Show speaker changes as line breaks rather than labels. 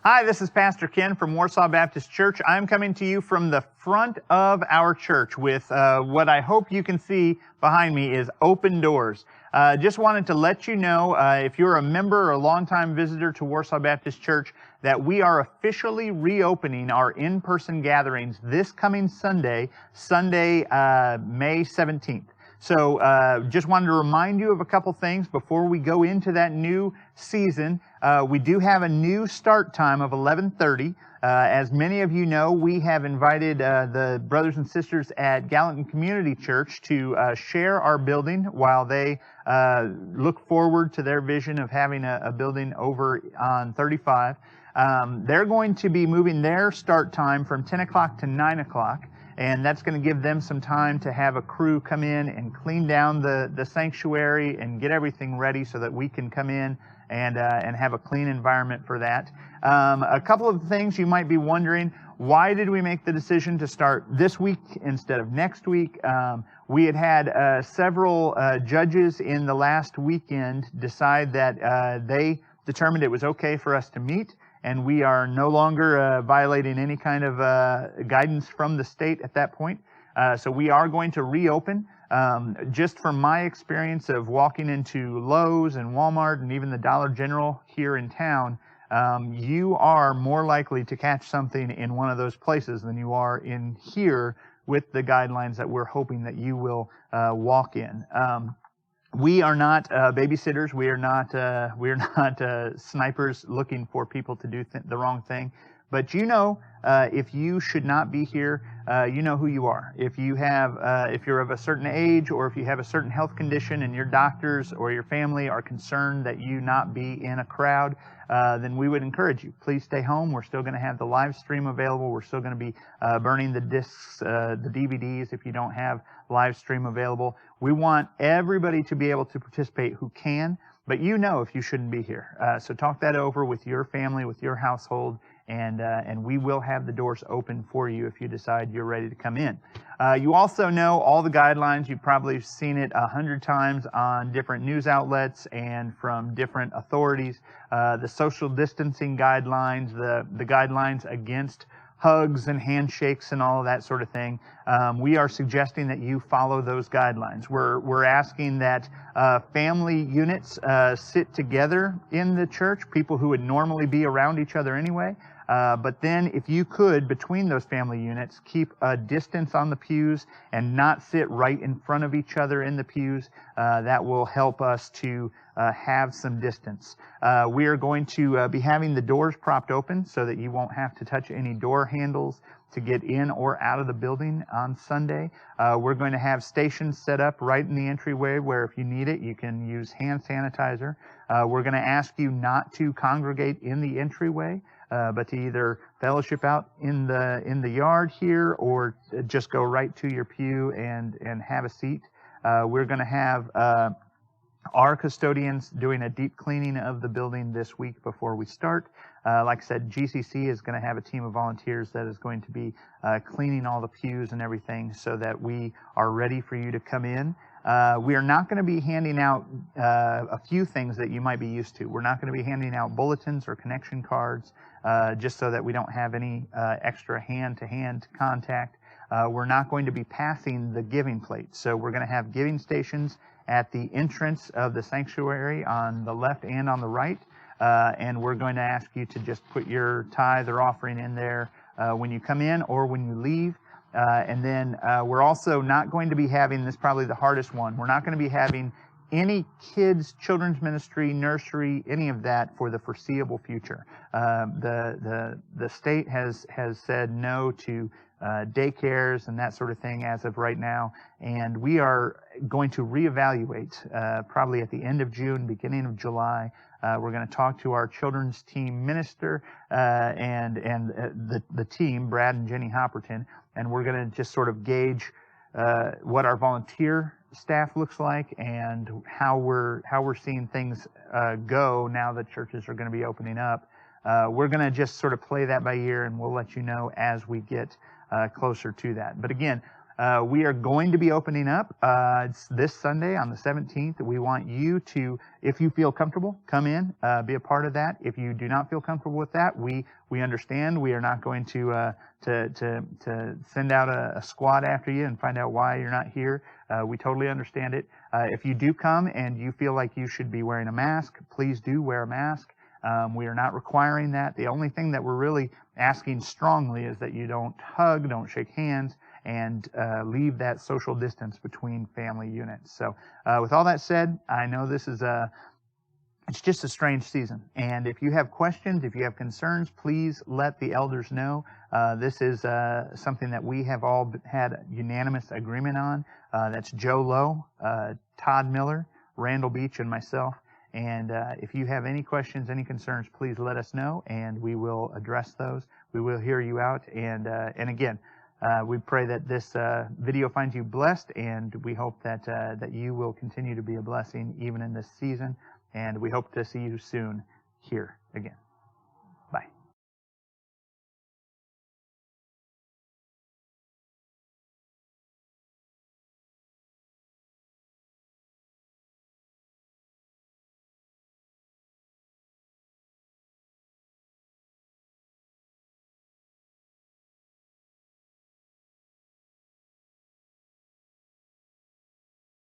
Hi, this is Pastor Ken from Warsaw Baptist Church. I'm coming to you from the front of our church with what I hope you can see behind me is open doors. Just wanted to let you know, if you're a member or a longtime visitor to Warsaw Baptist Church, that we are officially reopening our in-person gatherings this coming Sunday, May 17th. So just wanted to remind you of a couple things before we go into that new season. We do have a new start time of 11:30. As many of you know, we have invited the brothers and sisters at Gallatin Community Church to share our building while they look forward to their vision of having a building over on 35. They're going to be moving their start time from 10 o'clock to 9 o'clock. And that's going to give them some time to have a crew come in and clean down the sanctuary and get everything ready so that we can come in and have a clean environment for that. A couple of things you might be wondering: why did we make the decision to start this week instead of next week? We had several judges in the last weekend decide that they determined it was okay for us to meet, and we are no longer violating any kind of guidance from the state at that point. So we are going to reopen. Just from my experience of walking into Lowe's and Walmart and even the Dollar General here in town, you are more likely to catch something in one of those places than you are in here with the guidelines that we're hoping that you will walk in. We are not babysitters. We are not snipers looking for people to do the wrong thing. But if you should not be here, you know who you are. If you're of a certain age, or if you have a certain health condition and your doctors or your family are concerned that you not be in a crowd, then we would encourage you. Please stay home. We're still going to have the live stream available. We're still going to be burning the discs, the DVDs if you don't have live stream available. We want everybody to be able to participate who can, but if you shouldn't be here. So talk that over with your family, with your household, and we will have the doors open for you if you decide you're ready to come in. You also know all the guidelines. You've probably seen it 100 times on different news outlets and from different authorities. The social distancing guidelines, the guidelines against hugs and handshakes and all of that sort of thing. We are suggesting that you follow those guidelines. We're asking that family units sit together in the church, people who would normally be around each other anyway. But then if you could, between those family units, keep a distance on the pews and not sit right in front of each other in the pews, that will help us to have some distance. We are going to be having the doors propped open so that you won't have to touch any door handles to get in or out of the building on Sunday. We're going to have stations set up right in the entryway where if you need it, you can use hand sanitizer. We're going to ask you not to congregate in the entryway, but to either fellowship out in the yard here or just go right to your pew and have a seat. We're going to have our custodians doing a deep cleaning of the building this week before we start. Like I said, GCC is going to have a team of volunteers that is going to be cleaning all the pews and everything so that we are ready for you to come in. We are not going to be handing out a few things that you might be used to. We're not going to be handing out bulletins or connection cards just so that we don't have any extra hand-to-hand contact. We're not going to be passing the giving plate. So we're going to have giving stations at the entrance of the sanctuary on the left and on the right. And we're going to ask you to just put your tithe or offering in there when you come in or when you leave. And then we're also not going to be having, this is probably the hardest one, we're not going to be having any kids, children's ministry, nursery, any of that for the foreseeable future. The state has said no to daycares and that sort of thing as of right now, and we are going to reevaluate probably at the end of June, beginning of July. We're going to talk to our children's team minister and the team, Brad and Jenny Hopperton, and we're going to just sort of gauge what our volunteer staff looks like and how we're seeing things go now that churches are going to be opening up. We're going to just sort of play that by ear, and we'll let you know as we get closer to that. But again, We are going to be opening up. It's this Sunday on the 17th. We want you to, if you feel comfortable, come in, be a part of that. If you do not feel comfortable with that, we understand. We are not going to send out a squad after you and find out why you're not here. We totally understand it. If you do come and you feel like you should be wearing a mask, please do wear a mask. We are not requiring that. The only thing that we're really asking strongly is that you don't hug, don't shake hands, and leave that social distance between family units. So with all that said, I know this is it's just a strange season. And if you have questions, if you have concerns, please let the elders know. This is something that we have all had unanimous agreement on. That's Joe Lowe, Todd Miller, Randall Beach, and myself. And if you have any questions, any concerns, please let us know, and we will address those. We will hear you out. And again, we pray that this video finds you blessed, and we hope that you will continue to be a blessing even in this season. And we hope to see you soon here again.